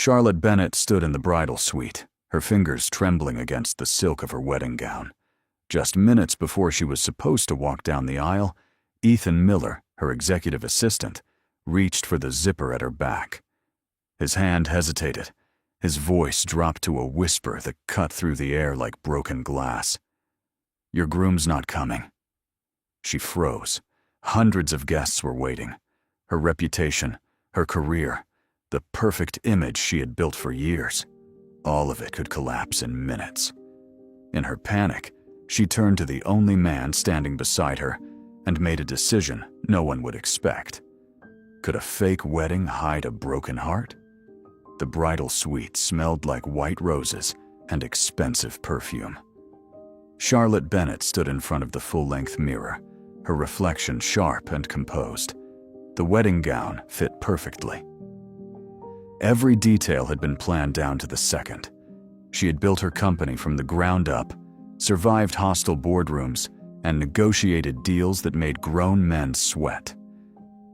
Charlotte Bennett stood in the bridal suite, her fingers trembling against the silk of her wedding gown. Just minutes before she was supposed to walk down the aisle, Ethan Miller, her executive assistant, reached for the zipper at her back. His hand hesitated. His voice dropped to a whisper that cut through the air like broken glass. "Your groom's not coming." She froze. Hundreds of guests were waiting. Her reputation, her career, the perfect image she had built for years. All of it could collapse in minutes. In her panic, she turned to the only man standing beside her and made a decision no one would expect. Could a fake wedding hide a broken heart? The bridal suite smelled like white roses and expensive perfume. Charlotte Bennett stood in front of the full-length mirror, her reflection sharp and composed. The wedding gown fit perfectly. Every detail had been planned down to the second. She had built her company from the ground up, survived hostile boardrooms, and negotiated deals that made grown men sweat.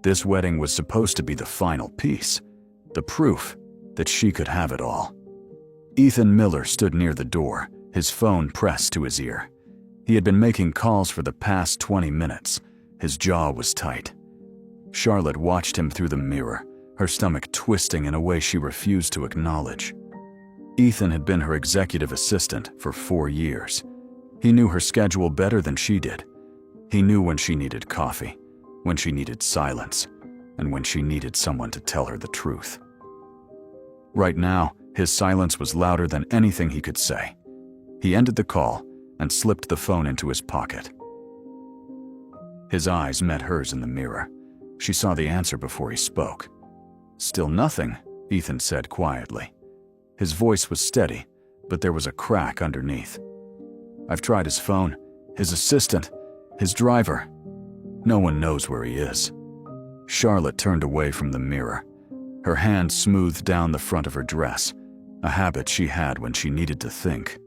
This wedding was supposed to be the final piece, the proof that she could have it all. Ethan Miller stood near the door, his phone pressed to his ear. He had been making calls for the past 20 minutes. His jaw was tight. Charlotte watched him through the mirror, her stomach twisting in a way she refused to acknowledge. Ethan had been her executive assistant for 4 years. He knew her schedule better than she did. He knew when she needed coffee, when she needed silence, and when she needed someone to tell her the truth. Right now, his silence was louder than anything he could say. He ended the call and slipped the phone into his pocket. His eyes met hers in the mirror. She saw the answer before he spoke. "Still nothing," Ethan said quietly. His voice was steady, but there was a crack underneath. "I've tried his phone, his assistant, his driver. No one knows where he is." Charlotte turned away from the mirror. Her hand smoothed down the front of her dress, a habit she had when she needed to think.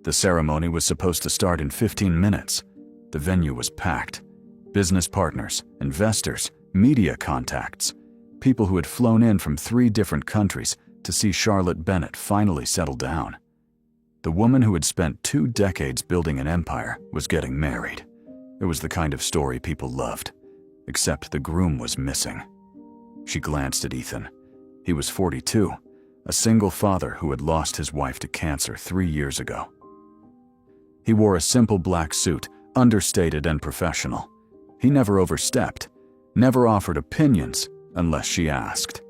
The ceremony was supposed to start in 15 minutes. The venue was packed. Business partners, investors, media contacts, people who had flown in from 3 different countries to see Charlotte Bennett finally settle down. The woman who had spent 2 decades building an empire was getting married. It was the kind of story people loved, except the groom was missing. She glanced at Ethan. He was 42, a single father who had lost his wife to cancer 3 years ago. He wore a simple black suit, understated and professional. He never overstepped, never offered opinions unless she asked.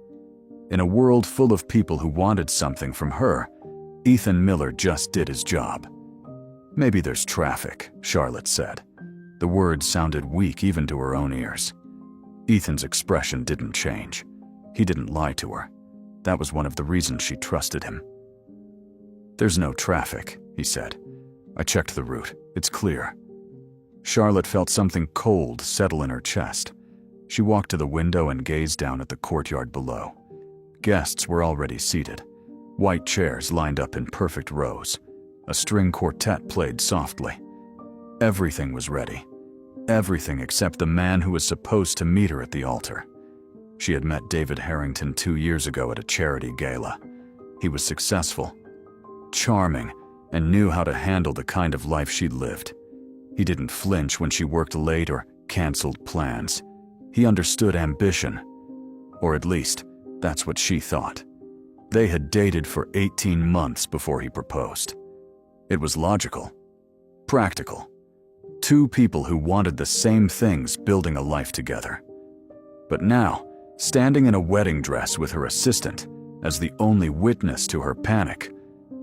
In a world full of people who wanted something from her, Ethan Miller just did his job. "Maybe there's traffic," Charlotte said. The words sounded weak even to her own ears. Ethan's expression didn't change. He didn't lie to her. That was one of the reasons she trusted him. "There's no traffic," he said. "I checked the route. It's clear." Charlotte felt something cold settle in her chest. She walked to the window and gazed down at the courtyard below. Guests were already seated. White chairs lined up in perfect rows. A string quartet played softly. Everything was ready. Everything except the man who was supposed to meet her at the altar. She had met David Harrington 2 years ago at a charity gala. He was successful, charming, and knew how to handle the kind of life she'd lived. He didn't flinch when she worked late or canceled plans. He understood ambition, or at least, that's what she thought. They had dated for 18 months before he proposed. It was logical, practical. 2 people who wanted the same things building a life together. But now, standing in a wedding dress with her assistant, as the only witness to her panic,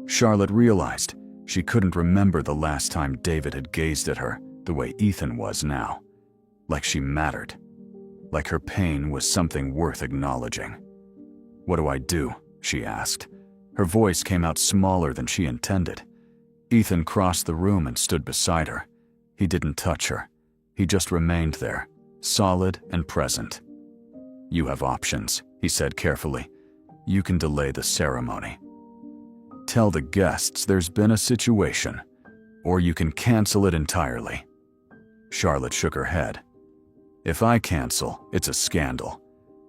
Charlotte realized she couldn't remember the last time David had gazed at her the way Ethan was now. Like she mattered. Like her pain was something worth acknowledging. "What do I do?" she asked. Her voice came out smaller than she intended. Ethan crossed the room and stood beside her. He didn't touch her. He just remained there, solid and present. "You have options," he said carefully. "You can delay the ceremony. Tell the guests there's been a situation, or you can cancel it entirely." Charlotte shook her head. "If I cancel, it's a scandal.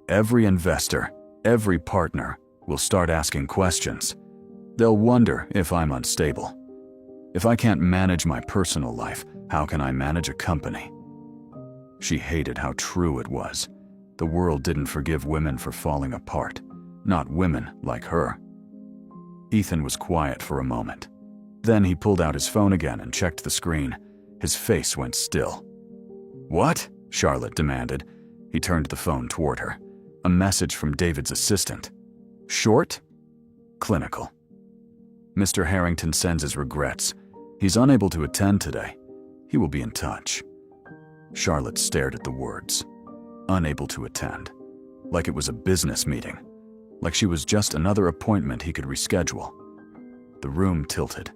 Every investor, every partner, will start asking questions. They'll wonder if I'm unstable. If I can't manage my personal life, how can I manage a company? She hated how true it was. The world didn't forgive women for falling apart, not women like her. Ethan was quiet for a moment. Then he pulled out his phone again and checked the screen. His face went still. "What?" Charlotte demanded. He turned the phone toward her. A message from David's assistant. Short? Clinical. "Mr. Harrington sends his regrets. He's unable to attend today. He will be in touch." Charlotte stared at the words. Unable to attend. Like it was a business meeting. Like she was just another appointment he could reschedule. The room tilted.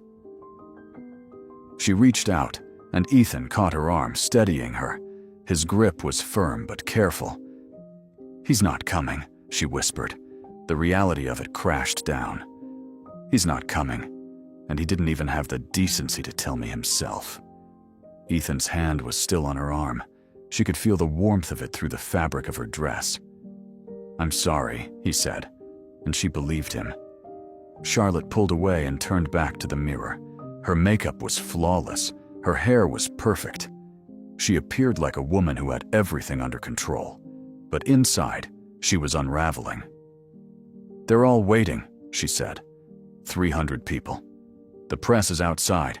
She reached out, and Ethan caught her arm, steadying her. His grip was firm but careful. "He's not coming," she whispered. The reality of it crashed down. "He's not coming, and he didn't even have the decency to tell me himself." Ethan's hand was still on her arm. She could feel the warmth of it through the fabric of her dress. "I'm sorry," he said, and she believed him. Charlotte pulled away and turned back to the mirror. Her makeup was flawless. Her hair was perfect. She appeared like a woman who had everything under control. But inside, she was unraveling. "They're all waiting," she said. 300 people. The press is outside.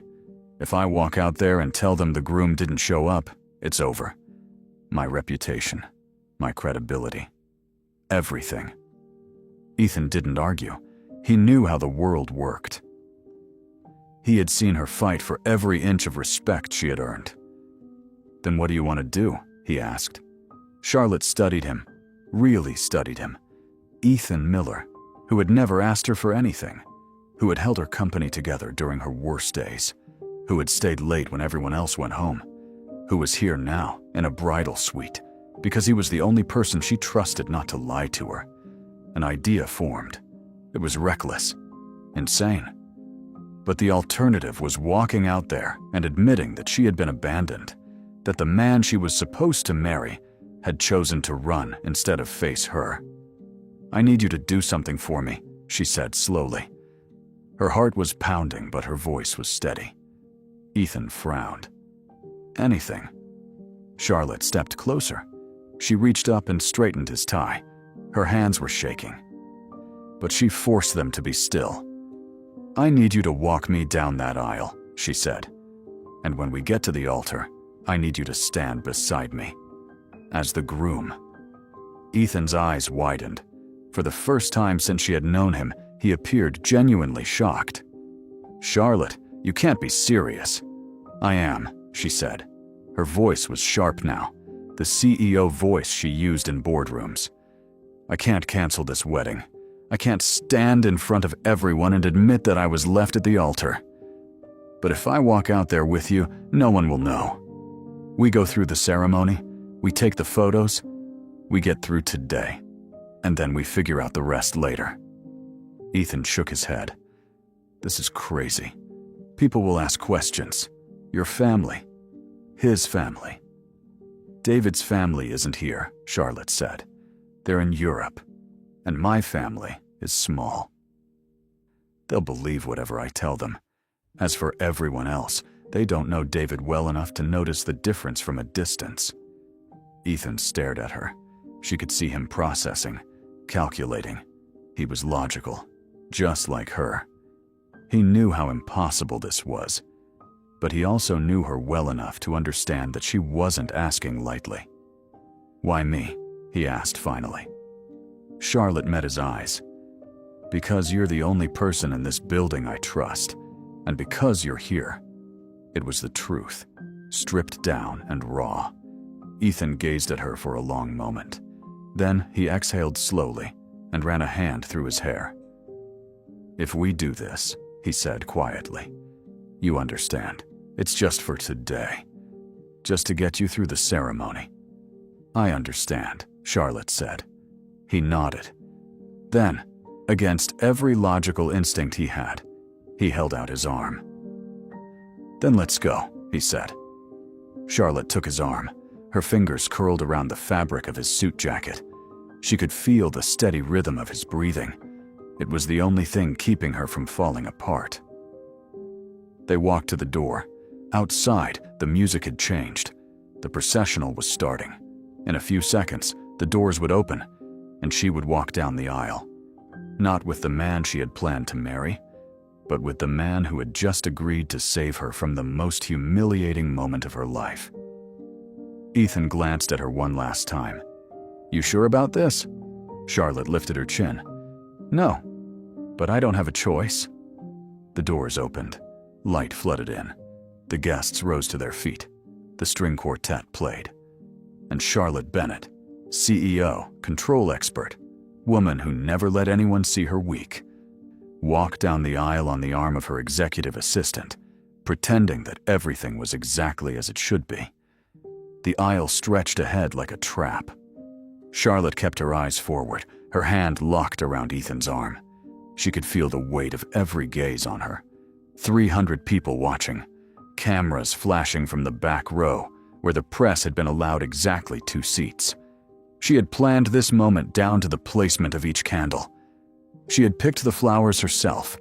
If I walk out there and tell them the groom didn't show up, it's over. My reputation, my credibility, everything." Ethan didn't argue. He knew how the world worked. He had seen her fight for every inch of respect she had earned. "Then what do you want to do?" he asked. Charlotte studied him, really studied him. Ethan Miller, who had never asked her for anything, who had held her company together during her worst days, who had stayed late when everyone else went home, who was here now in a bridal suite because he was the only person she trusted not to lie to her. An idea formed. It was reckless, insane. But the alternative was walking out there and admitting that she had been abandoned, that the man she was supposed to marry had chosen to run instead of face her. "I need you to do something for me," she said slowly. Her heart was pounding, but her voice was steady. Ethan frowned. "Anything." Charlotte stepped closer. She reached up and straightened his tie. Her hands were shaking. But she forced them to be still. "I need you to walk me down that aisle," she said. "And when we get to the altar, I need you to stand beside me. As the groom." Ethan's eyes widened. For the first time since she had known him, he appeared genuinely shocked. "Charlotte, you can't be serious." "I am," she said. Her voice was sharp now, the CEO voice she used in boardrooms. "I can't cancel this wedding. I can't stand in front of everyone and admit that I was left at the altar. But if I walk out there with you, no one will know. We go through the ceremony, we take the photos, we get through today, and then we figure out the rest later." Ethan shook his head. "This is crazy. People will ask questions. Your family. His family." "David's family isn't here," Charlotte said. "They're in Europe, and my family is small. They'll believe whatever I tell them. As for everyone else, they don't know David well enough to notice the difference from a distance." Ethan stared at her. She could see him processing, calculating. He was logical, just like her. He knew how impossible this was, but he also knew her well enough to understand that she wasn't asking lightly. "Why me?" he asked finally. Charlotte met his eyes. "Because you're the only person in this building I trust, and because you're here." It was the truth, stripped down and raw. Ethan gazed at her for a long moment. Then he exhaled slowly and ran a hand through his hair. "If we do this," he said quietly, "you understand, it's just for today. Just to get you through the ceremony." "I understand," Charlotte said. He nodded. Then, against every logical instinct he had, he held out his arm. "Then let's go," he said. Charlotte took his arm. Her fingers curled around the fabric of his suit jacket. She could feel the steady rhythm of his breathing. It was the only thing keeping her from falling apart. They walked to the door. Outside, the music had changed. The processional was starting. In a few seconds, the doors would open, and she would walk down the aisle. Not with the man she had planned to marry, but with the man who had just agreed to save her from the most humiliating moment of her life. Ethan glanced at her one last time. "You sure about this?" Charlotte lifted her chin. "No, but I don't have a choice." The doors opened. Light flooded in. The guests rose to their feet. The string quartet played. And Charlotte Bennett, CEO, control expert, woman who never let anyone see her weak, walked down the aisle on the arm of her executive assistant, pretending that everything was exactly as it should be. The aisle stretched ahead like a trap. Charlotte kept her eyes forward, her hand locked around Ethan's arm. She could feel the weight of every gaze on her. 300 people watching, cameras flashing from the back row, where the press had been allowed exactly 2 seats. She had planned this moment down to the placement of each candle. She had picked the flowers herself.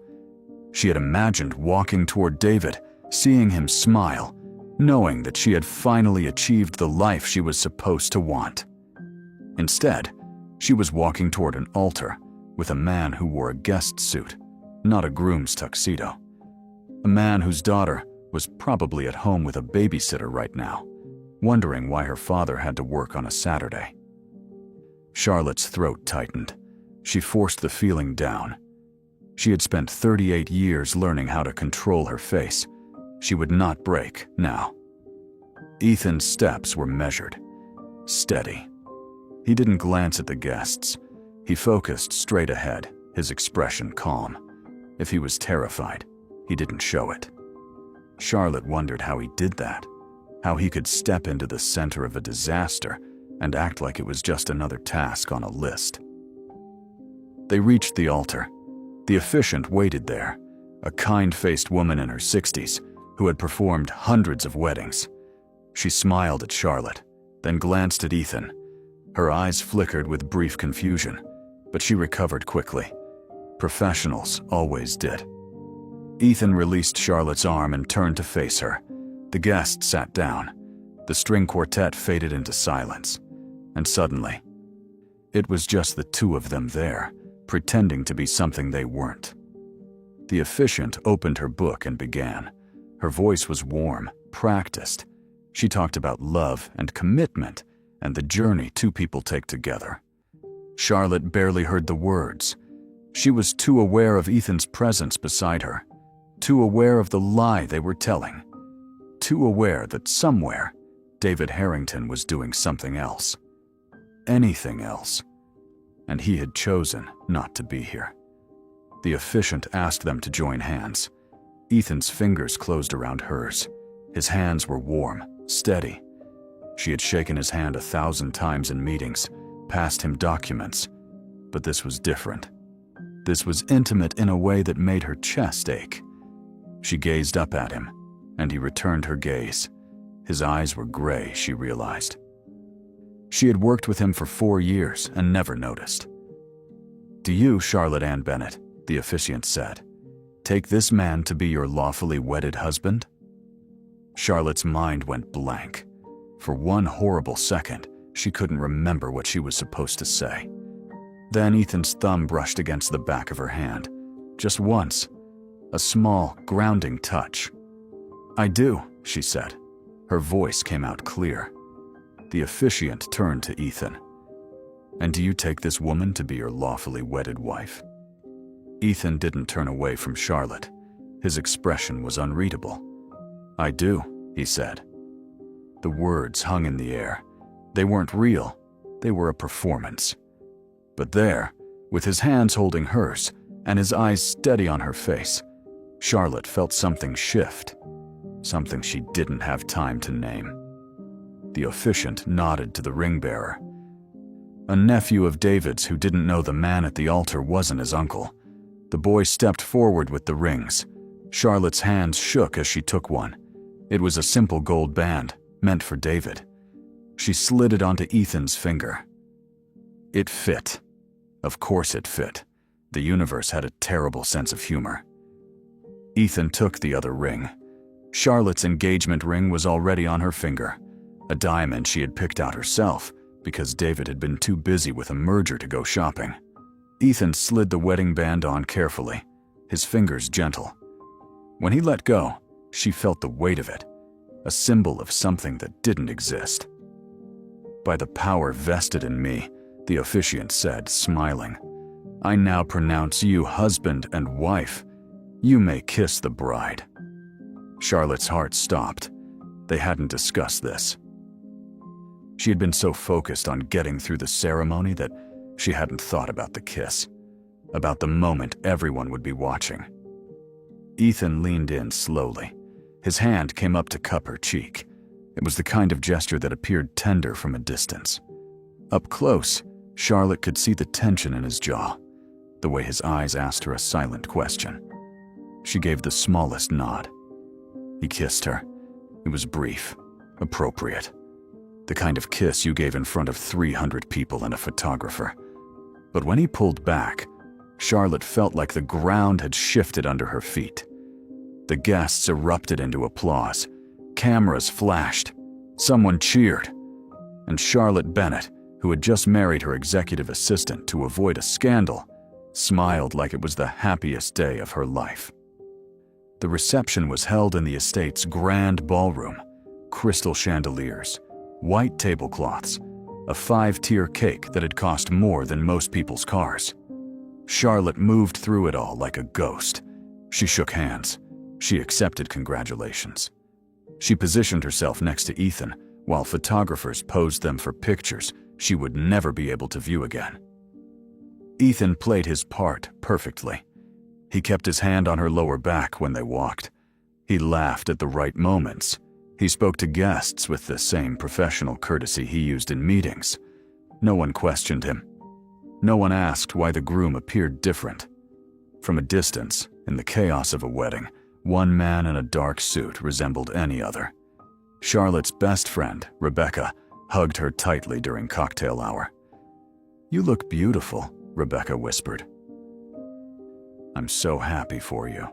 She had imagined walking toward David, seeing him smile, knowing that she had finally achieved the life she was supposed to want. Instead, she was walking toward an altar with a man who wore a guest suit, not a groom's tuxedo. A man whose daughter was probably at home with a babysitter right now, wondering why her father had to work on a Saturday. Charlotte's throat tightened. She forced the feeling down. She had spent 38 years learning how to control her face. She would not break now. Ethan's steps were measured, steady. He didn't glance at the guests. He focused straight ahead, his expression calm. If he was terrified, he didn't show it. Charlotte wondered how he did that, how he could step into the center of a disaster and act like it was just another task on a list. They reached the altar. The officiant waited there, a kind-faced woman in her 60s who had performed hundreds of weddings. She smiled at Charlotte, then glanced at Ethan. Her eyes flickered with brief confusion, but she recovered quickly. Professionals always did. Ethan released Charlotte's arm and turned to face her. The guests sat down. The string quartet faded into silence. And suddenly, it was just the 2 of them there, pretending to be something they weren't. The officiant opened her book and began. Her voice was warm, practiced. She talked about love and commitment and the journey 2 people take together. Charlotte barely heard the words. She was too aware of Ethan's presence beside her, too aware of the lie they were telling, too aware that somewhere David Harrington was doing something else. Anything else. And he had chosen not to be here. The officiant asked them to join hands. Ethan's fingers closed around hers. His hands were warm, steady. She had shaken his hand 1,000 times in meetings, passed him documents. But this was different. This was intimate in a way that made her chest ache. She gazed up at him, and he returned her gaze. His eyes were gray, she realized. She had worked with him for 4 years and never noticed. "Do you, Charlotte Ann Bennett," the officiant said, "take this man to be your lawfully wedded husband?" Charlotte's mind went blank. For one horrible second, she couldn't remember what she was supposed to say. Then Ethan's thumb brushed against the back of her hand. Just once. A small, grounding touch. "I do," she said. Her voice came out clear. The officiant turned to Ethan. "And do you take this woman to be your lawfully wedded wife?" Ethan didn't turn away from Charlotte. His expression was unreadable. "I do," he said. The words hung in the air. They weren't real. They were a performance. But there, with his hands holding hers and his eyes steady on her face, Charlotte felt something shift, something she didn't have time to name. The officiant nodded to the ring bearer. A nephew of David's who didn't know the man at the altar wasn't his uncle. The boy stepped forward with the rings. Charlotte's hands shook as she took one. It was a simple gold band, meant for David. She slid it onto Ethan's finger. It fit. Of course it fit. The universe had a terrible sense of humor. Ethan took the other ring. Charlotte's engagement ring was already on her finger, a diamond she had picked out herself because David had been too busy with a merger to go shopping. Ethan slid the wedding band on carefully, his fingers gentle. When he let go, she felt the weight of it, a symbol of something that didn't exist. "By the power vested in me," the officiant said, smiling, "I now pronounce you husband and wife. You may kiss the bride." Charlotte's heart stopped. They hadn't discussed this. She had been so focused on getting through the ceremony that she hadn't thought about the kiss, about the moment everyone would be watching. Ethan leaned in slowly. His hand came up to cup her cheek. It was the kind of gesture that appeared tender from a distance. Up close, Charlotte could see the tension in his jaw, the way his eyes asked her a silent question. She gave the smallest nod. He kissed her. It was brief, appropriate. The kind of kiss you gave in front of 300 people and a photographer. But when he pulled back, Charlotte felt like the ground had shifted under her feet. The guests erupted into applause. Cameras flashed. Someone cheered. And Charlotte Bennett, who had just married her executive assistant to avoid a scandal, smiled like it was the happiest day of her life. The reception was held in the estate's grand ballroom. Crystal chandeliers, white tablecloths, a 5-tier cake that had cost more than most people's cars. Charlotte moved through it all like a ghost. She shook hands. She accepted congratulations. She positioned herself next to Ethan while photographers posed them for pictures she would never be able to view again. Ethan played his part perfectly. He kept his hand on her lower back when they walked. He laughed at the right moments. He spoke to guests with the same professional courtesy he used in meetings. No one questioned him. No one asked why the groom appeared different. From a distance, in the chaos of a wedding, one man in a dark suit resembled any other. Charlotte's best friend, Rebecca, hugged her tightly during cocktail hour. "You look beautiful," Rebecca whispered. "I'm so happy for you."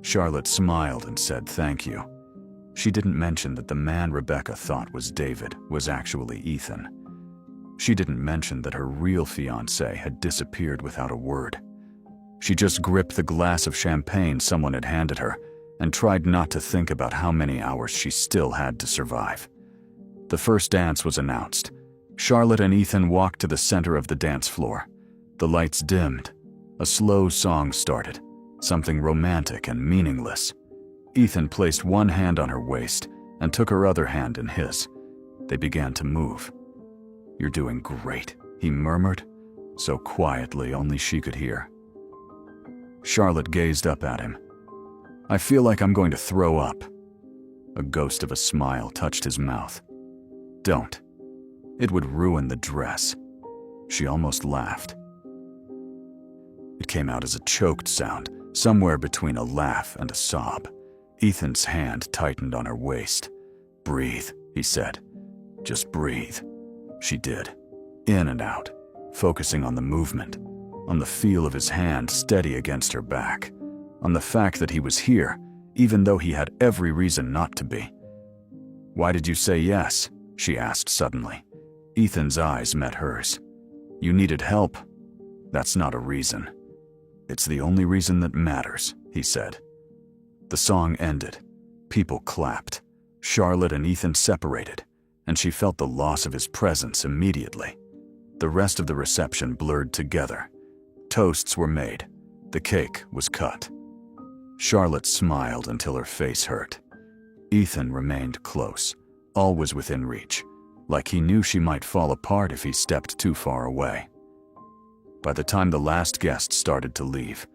Charlotte smiled and said thank you. She didn't mention that the man Rebecca thought was David was actually Ethan. She didn't mention that her real fiancé had disappeared without a word. She just gripped the glass of champagne someone had handed her and tried not to think about how many hours she still had to survive. The first dance was announced. Charlotte and Ethan walked to the center of the dance floor. The lights dimmed. A slow song started, something romantic and meaningless. Ethan placed one hand on her waist and took her other hand in his. They began to move. "You're doing great," he murmured, so quietly only she could hear. Charlotte gazed up at him. "I feel like I'm going to throw up." A ghost of a smile touched his mouth. "Don't. It would ruin the dress." She almost laughed. It came out as a choked sound, somewhere between a laugh and a sob. Ethan's hand tightened on her waist. "Breathe," he said. "Just breathe." She did, in and out, focusing on the movement, on the feel of his hand steady against her back, on the fact that he was here, even though he had every reason not to be. "Why did you say yes?" she asked suddenly. Ethan's eyes met hers. "You needed help. That's not a reason." "It's the only reason that matters," he said. The song ended. People clapped. Charlotte and Ethan separated, and she felt the loss of his presence immediately. The rest of the reception blurred together. Toasts were made. The cake was cut. Charlotte smiled until her face hurt. Ethan remained close, always within reach, like he knew she might fall apart if he stepped too far away. By the time the last guest started to leave,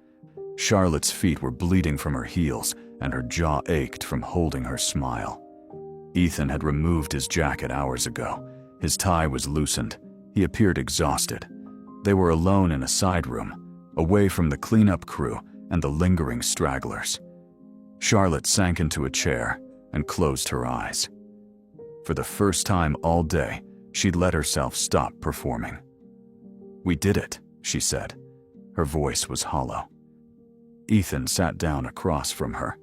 Charlotte's feet were bleeding from her heels and her jaw ached from holding her smile. Ethan had removed his jacket hours ago. His tie was loosened. He appeared exhausted. They were alone in a side room, away from the cleanup crew and the lingering stragglers. Charlotte sank into a chair and closed her eyes. For the first time all day, she'd let herself stop performing. "We did it," she said. Her voice was hollow. Ethan sat down across from her.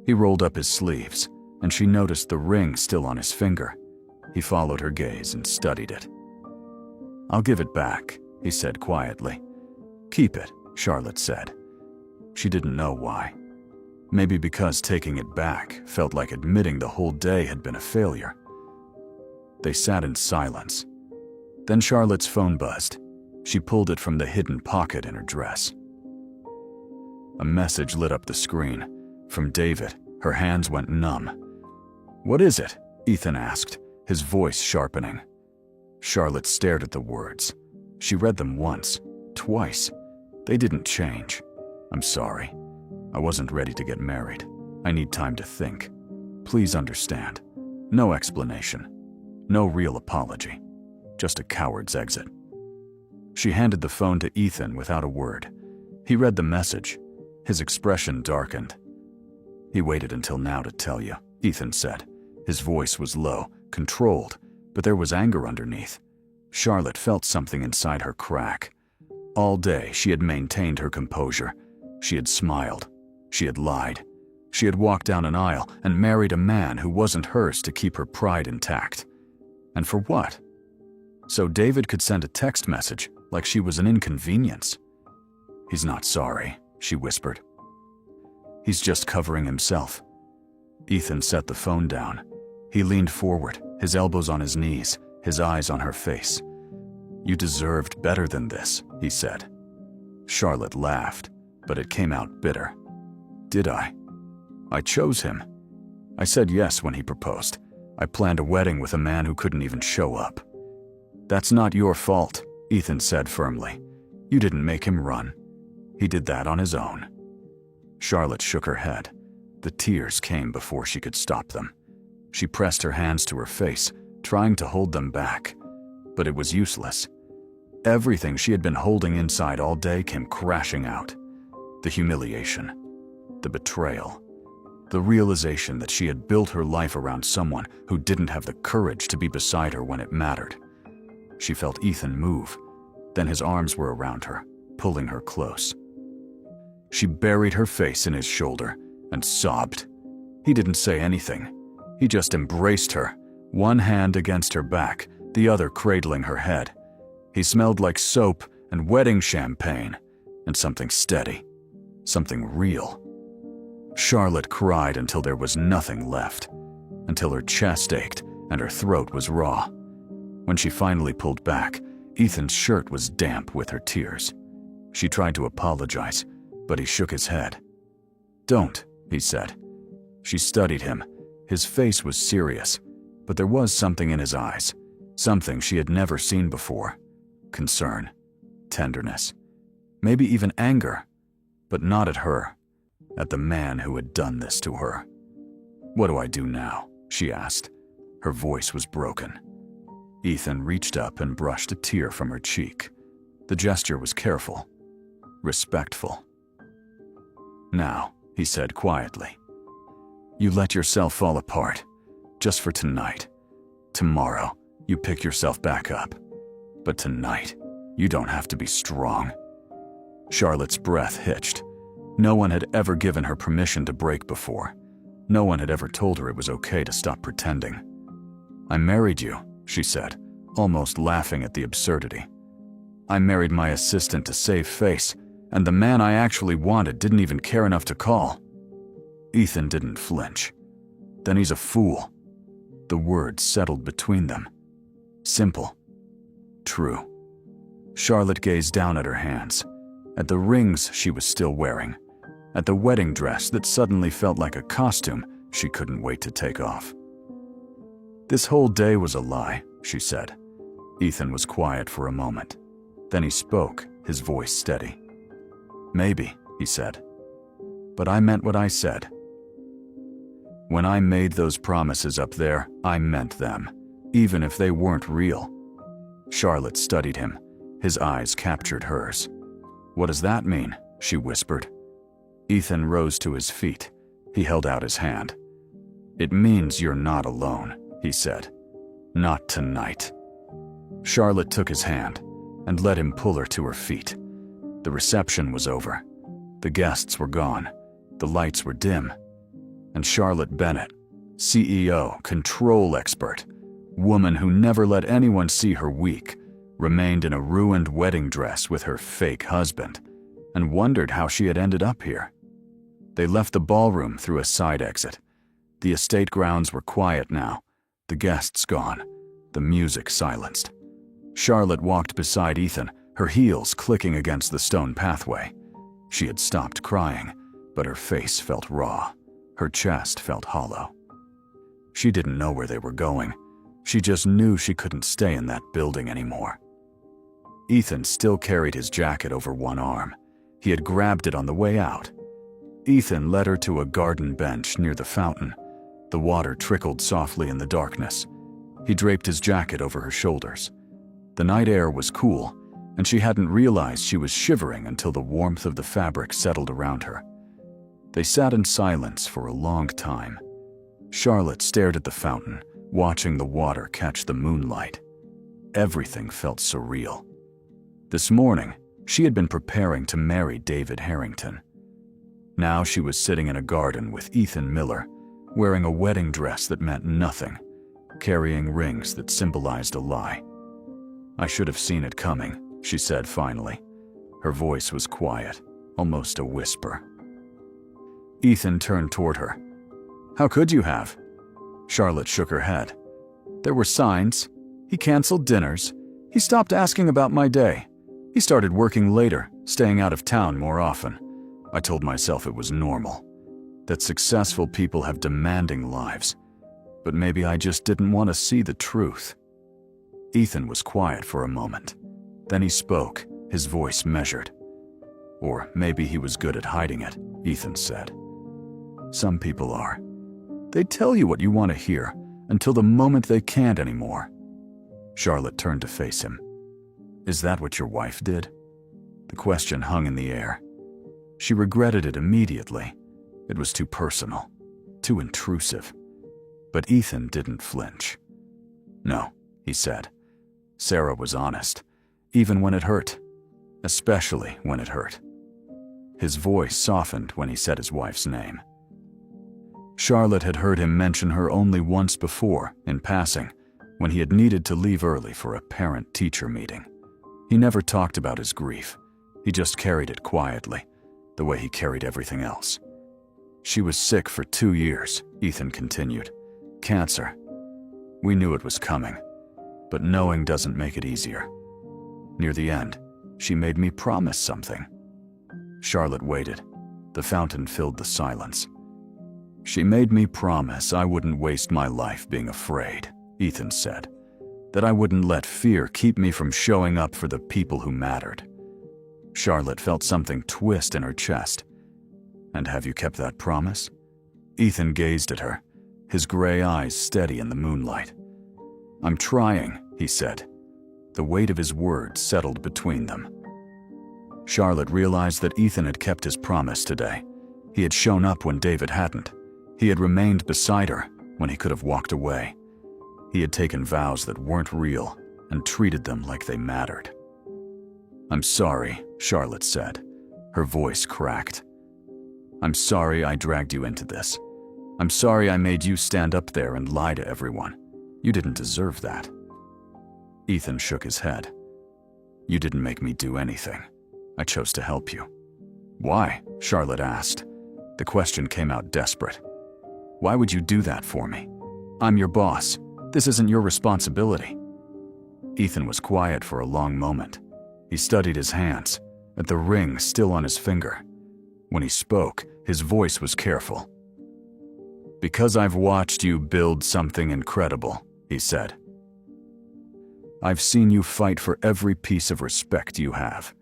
He rolled up his sleeves, and she noticed the ring still on his finger. He followed her gaze and studied it. "I'll give it back," he said quietly. "Keep it," Charlotte said. She didn't know why. Maybe because taking it back felt like admitting the whole day had been a failure. They sat in silence. Then Charlotte's phone buzzed. She pulled it from the hidden pocket in her dress. A message lit up the screen. From David. Her hands went numb. "What is it?" Ethan asked, his voice sharpening. Charlotte stared at the words. She read them once, twice. They didn't change. "I'm sorry. I wasn't ready to get married. I need time to think. Please understand. No explanation. No real apology. Just a coward's exit." She handed the phone to Ethan without a word. He read the message. His expression darkened. "He waited until now to tell you," Ethan said. His voice was low, controlled, but there was anger underneath. Charlotte felt something inside her crack. All day she had maintained her composure. She had smiled. She had lied. She had walked down an aisle and married a man who wasn't hers to keep her pride intact. And for what? So David could send a text message like she was an inconvenience. "He's not sorry," she whispered. "He's just covering himself." Ethan set the phone down. He leaned forward, his elbows on his knees, his eyes on her face. "You deserved better than this," he said. Charlotte laughed, but it came out bitter. "Did I? I chose him. I said yes when he proposed. I planned a wedding with a man who couldn't even show up." "That's not your fault," Ethan said firmly. "You didn't make him run. He did that on his own." Charlotte shook her head. The tears came before she could stop them. She pressed her hands to her face, trying to hold them back. But it was useless. Everything she had been holding inside all day came crashing out. The humiliation, the betrayal, the realization that she had built her life around someone who didn't have the courage to be beside her when it mattered. She felt Ethan move. Then his arms were around her, pulling her close. She buried her face in his shoulder and sobbed. He didn't say anything. He just embraced her, one hand against her back, the other cradling her head. He smelled like soap and wedding champagne, and something steady, something real. Charlotte cried until there was nothing left, until her chest ached and her throat was raw. When she finally pulled back, Ethan's shirt was damp with her tears. She tried to apologize, but he shook his head. "Don't," he said. She studied him. His face was serious, but there was something in his eyes, something she had never seen before. Concern, tenderness, maybe even anger, but not at her, at the man who had done this to her. "What do I do now?" she asked. Her voice was broken. Ethan reached up and brushed a tear from her cheek. The gesture was careful, respectful. "Now," he said quietly, "you let yourself fall apart, just for tonight. Tomorrow, you pick yourself back up. But tonight, you don't have to be strong." Charlotte's breath hitched. No one had ever given her permission to break before. No one had ever told her it was okay to stop pretending. "I married you," she said, almost laughing at the absurdity. "I married my assistant to save face, and the man I actually wanted didn't even care enough to call." Ethan didn't flinch. "Then he's a fool." The words settled between them. Simple. True. Charlotte gazed down at her hands, at the rings she was still wearing, at the wedding dress that suddenly felt like a costume she couldn't wait to take off. "This whole day was a lie," she said. Ethan was quiet for a moment. Then he spoke, his voice steady. "Maybe," he said. "But I meant what I said. When I made those promises up there, I meant them, even if they weren't real." Charlotte studied him. His eyes captured hers. "What does that mean?" she whispered. Ethan rose to his feet. He held out his hand. "It means you're not alone," he said. "Not tonight." Charlotte took his hand and let him pull her to her feet. The reception was over. The guests were gone. The lights were dim. And Charlotte Bennett, CEO, control expert, woman who never let anyone see her weak, remained in a ruined wedding dress with her fake husband and wondered how she had ended up here. They left the ballroom through a side exit. The estate grounds were quiet now, the guests gone, the music silenced. Charlotte walked beside Ethan, her heels clicking against the stone pathway. She had stopped crying, but her face felt raw. Her chest felt hollow. She didn't know where they were going. She just knew she couldn't stay in that building anymore. Ethan still carried his jacket over one arm. He had grabbed it on the way out. Ethan led her to a garden bench near the fountain. The water trickled softly in the darkness. He draped his jacket over her shoulders. The night air was cool, and she hadn't realized she was shivering until the warmth of the fabric settled around her. They sat in silence for a long time. Charlotte stared at the fountain, watching the water catch the moonlight. Everything felt surreal. This morning, she had been preparing to marry David Harrington. Now she was sitting in a garden with Ethan Miller, wearing a wedding dress that meant nothing, carrying rings that symbolized a lie. "I should have seen it coming," she said finally. Her voice was quiet, almost a whisper. Ethan turned toward her. "How could you have?" Charlotte shook her head. "There were signs. He canceled dinners. He stopped asking about my day. He started working later, staying out of town more often. I told myself it was normal, that successful people have demanding lives. But maybe I just didn't want to see the truth." Ethan was quiet for a moment. Then he spoke, his voice measured. "Or maybe he was good at hiding it," Ethan said. "Some people are. They tell you what you want to hear until the moment they can't anymore." Charlotte turned to face him. "Is that what your wife did?" The question hung in the air. She regretted it immediately. It was too personal, too intrusive. But Ethan didn't flinch. "No," he said. "Sarah was honest, even when it hurt, especially when it hurt." His voice softened when he said his wife's name. Charlotte had heard him mention her only once before, in passing, when he had needed to leave early for a parent-teacher meeting. He never talked about his grief. He just carried it quietly, the way he carried everything else. "She was sick for 2 years," Ethan continued. "Cancer. We knew it was coming, but knowing doesn't make it easier. Near the end, she made me promise something." Charlotte waited. The fountain filled the silence. "She made me promise I wouldn't waste my life being afraid," Ethan said. "That I wouldn't let fear keep me from showing up for the people who mattered." Charlotte felt something twist in her chest. "And have you kept that promise?" Ethan gazed at her, his gray eyes steady in the moonlight. "I'm trying," he said. The weight of his words settled between them. Charlotte realized that Ethan had kept his promise today. He had shown up when David hadn't. He had remained beside her when he could have walked away. He had taken vows that weren't real and treated them like they mattered. "I'm sorry," Charlotte said. Her voice cracked. "I'm sorry I dragged you into this. I'm sorry I made you stand up there and lie to everyone. You didn't deserve that." Ethan shook his head. "You didn't make me do anything. I chose to help you." "Why?" Charlotte asked. The question came out desperate. "Why would you do that for me? I'm your boss. This isn't your responsibility." Ethan was quiet for a long moment. He studied his hands, at the ring still on his finger. When he spoke, his voice was careful. "Because I've watched you build something incredible," he said. "I've seen you fight for every piece of respect you have,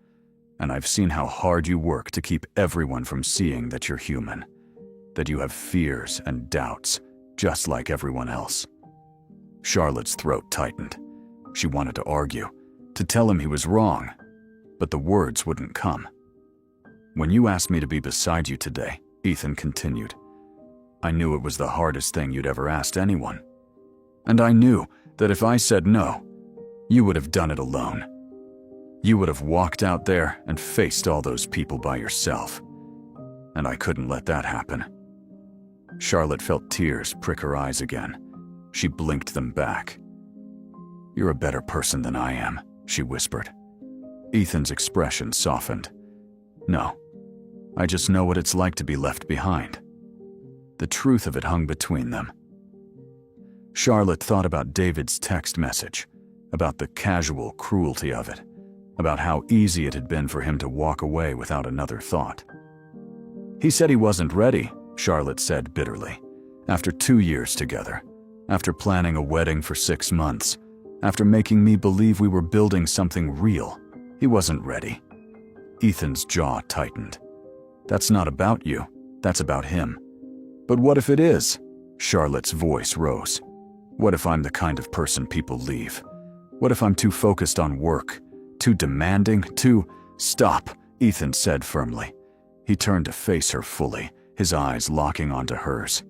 and I've seen how hard you work to keep everyone from seeing that you're human, that you have fears and doubts, just like everyone else." Charlotte's throat tightened. She wanted to argue, to tell him he was wrong, but the words wouldn't come. "When you asked me to be beside you today," Ethan continued, "I knew it was the hardest thing you'd ever asked anyone. And I knew that if I said no, you would have done it alone. You would have walked out there and faced all those people by yourself. And I couldn't let that happen. Charlotte felt tears prick her eyes again. She blinked them back. You're a better person than I am, she whispered. Ethan's expression softened. No, I just know what it's like to be left behind. The truth of it hung between them. Charlotte thought about David's text message, about the casual cruelty of it, about how easy it had been for him to walk away without another thought. He said he wasn't ready, Charlotte said bitterly. After 2 years together, after planning a wedding for 6 months, after making me believe we were building something real, he wasn't ready. Ethan's jaw tightened. That's not about you, that's about him. But what if it is? Charlotte's voice rose. What if I'm the kind of person people leave? What if I'm too focused on work, too demanding, Stop, Ethan said firmly. He turned to face her fully, his eyes locking onto hers.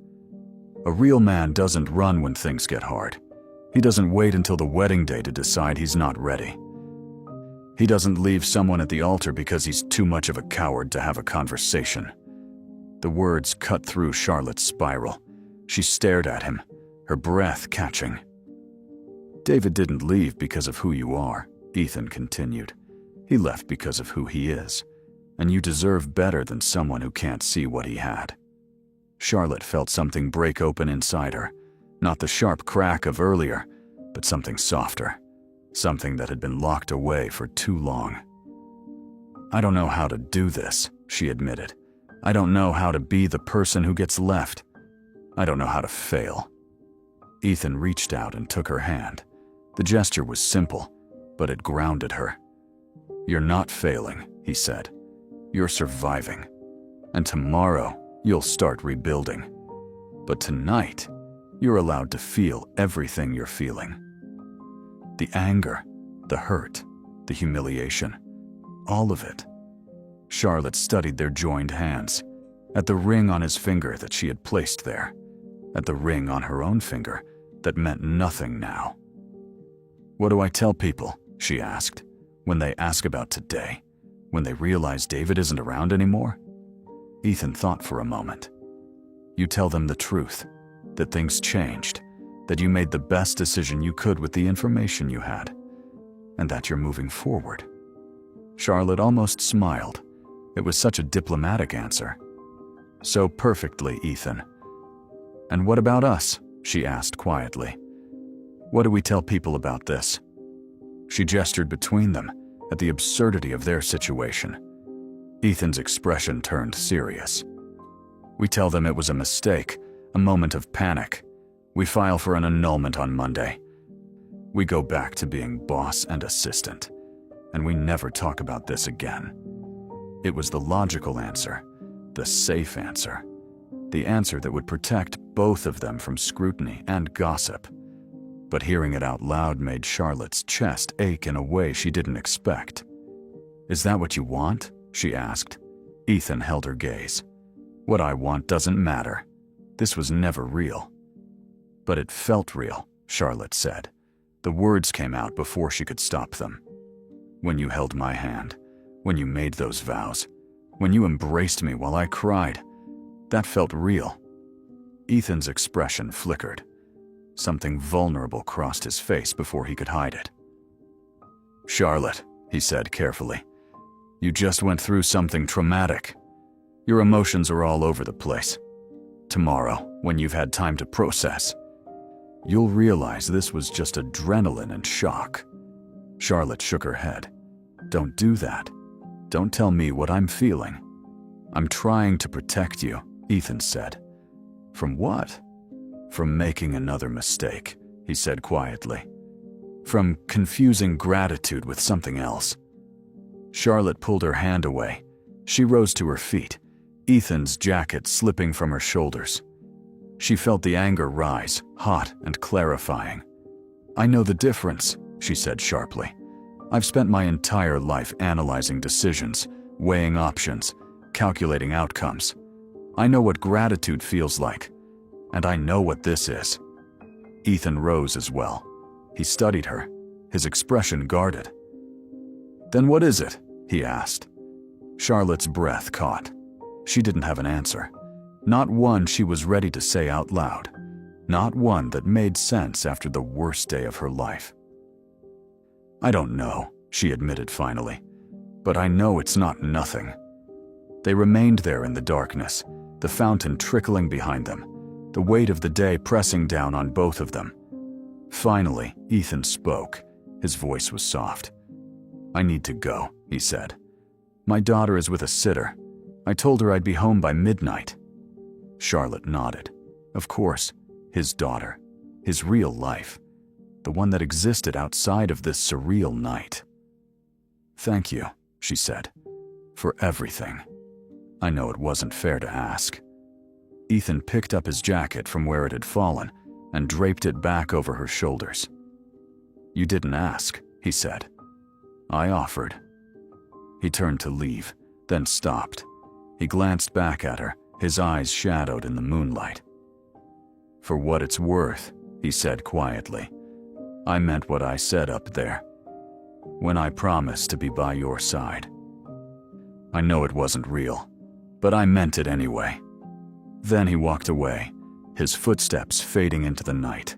A real man doesn't run when things get hard. He doesn't wait until the wedding day to decide he's not ready. He doesn't leave someone at the altar because he's too much of a coward to have a conversation. The words cut through Charlotte's spiral. She stared at him, her breath catching. David didn't leave because of who you are, Ethan continued. He left because of who he is, and you deserve better than someone who can't see what he had. Charlotte felt something break open inside her, not the sharp crack of earlier, but something softer, something that had been locked away for too long. I don't know how to do this, she admitted. I don't know how to be the person who gets left. I don't know how to fail. Ethan reached out and took her hand. The gesture was simple, but it grounded her. You're not failing, he said. You're surviving. And tomorrow, you'll start rebuilding. But tonight, you're allowed to feel everything you're feeling. The anger, the hurt, the humiliation, all of it. Charlotte studied their joined hands, at the ring on his finger that she had placed there, at the ring on her own finger that meant nothing now. What do I tell people, she asked, when they ask about today, when they realize David isn't around anymore? Ethan thought for a moment. You tell them the truth, that things changed, that you made the best decision you could with the information you had, and that you're moving forward. Charlotte almost smiled. It was such a diplomatic answer. So perfectly, Ethan. And what about us? She asked quietly. What do we tell people about this? She gestured between them at the absurdity of their situation. Ethan's expression turned serious. We tell them it was a mistake, a moment of panic. We file for an annulment on Monday. We go back to being boss and assistant, and we never talk about this again. It was the logical answer, the safe answer, the answer that would protect both of them from scrutiny and gossip. But hearing it out loud made Charlotte's chest ache in a way she didn't expect. Is that what you want? She asked. Ethan held her gaze. What I want doesn't matter. This was never real. But it felt real, Charlotte said. The words came out before she could stop them. When you held my hand, when you made those vows, when you embraced me while I cried, that felt real. Ethan's expression flickered. Something vulnerable crossed his face before he could hide it. Charlotte, he said carefully, you just went through something traumatic. Your emotions are all over the place. Tomorrow, when you've had time to process, you'll realize this was just adrenaline and shock. Charlotte shook her head. Don't do that. Don't tell me what I'm feeling. I'm trying to protect you, Ethan said. From what? From making another mistake, he said quietly. From confusing gratitude with something else. Charlotte pulled her hand away. She rose to her feet, Ethan's jacket slipping from her shoulders. She felt the anger rise, hot and clarifying. I know the difference, she said sharply. I've spent my entire life analyzing decisions, weighing options, calculating outcomes. I know what gratitude feels like, and I know what this is. Ethan rose as well. He studied her, his expression guarded. "Then what is it?" he asked. Charlotte's breath caught. She didn't have an answer. Not one she was ready to say out loud. Not one that made sense after the worst day of her life. "I don't know," she admitted finally, "but I know it's not nothing." They remained there in the darkness, the fountain trickling behind them, the weight of the day pressing down on both of them. Finally, Ethan spoke. His voice was soft. "I need to go," he said. "My daughter is with a sitter. I told her I'd be home by midnight." Charlotte nodded. Of course, his daughter, his real life, the one that existed outside of this surreal night. "Thank you," she said, "for everything. I know it wasn't fair to ask." Ethan picked up his jacket from where it had fallen and draped it back over her shoulders. "You didn't ask," he said. "I offered." He turned to leave, then stopped. He glanced back at her, his eyes shadowed in the moonlight. "For what it's worth," he said quietly, "I meant what I said up there, when I promised to be by your side. I know it wasn't real, but I meant it anyway." Then he walked away, his footsteps fading into the night.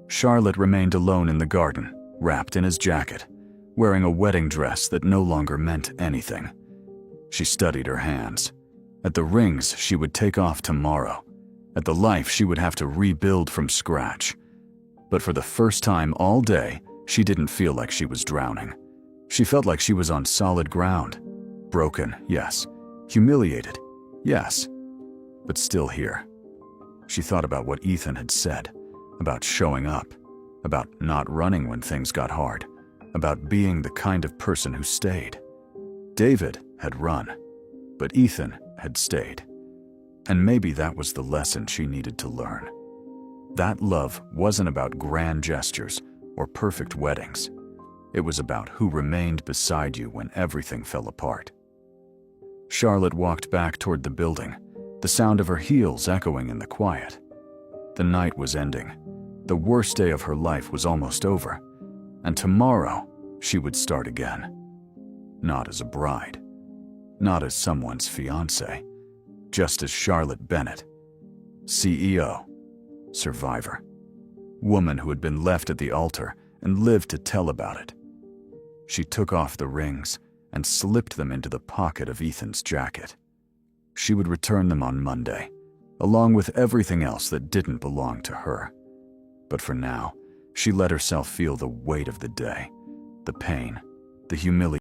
Charlotte remained alone in the garden, wrapped in his jacket, wearing a wedding dress that no longer meant anything. She studied her hands. At the rings she would take off tomorrow, at the life she would have to rebuild from scratch. But for the first time all day, she didn't feel like she was drowning. She felt like she was on solid ground. Broken, yes. Humiliated, yes. But still here. She thought about what Ethan had said, about showing up, about not running when things got hard, about being the kind of person who stayed. David had run, but Ethan had stayed. And maybe that was the lesson she needed to learn. That love wasn't about grand gestures or perfect weddings. It was about who remained beside you when everything fell apart. Charlotte walked back toward the building, the sound of her heels echoing in the quiet. The night was ending. The worst day of her life was almost over. And tomorrow, she would start again. Not as a bride. Not as someone's fiancé. Just as Charlotte Bennett. CEO. Survivor. Woman who had been left at the altar and lived to tell about it. She took off the rings and slipped them into the pocket of Ethan's jacket. She would return them on Monday, along with everything else that didn't belong to her. But for now, she let herself feel the weight of the day, the pain, the humiliation.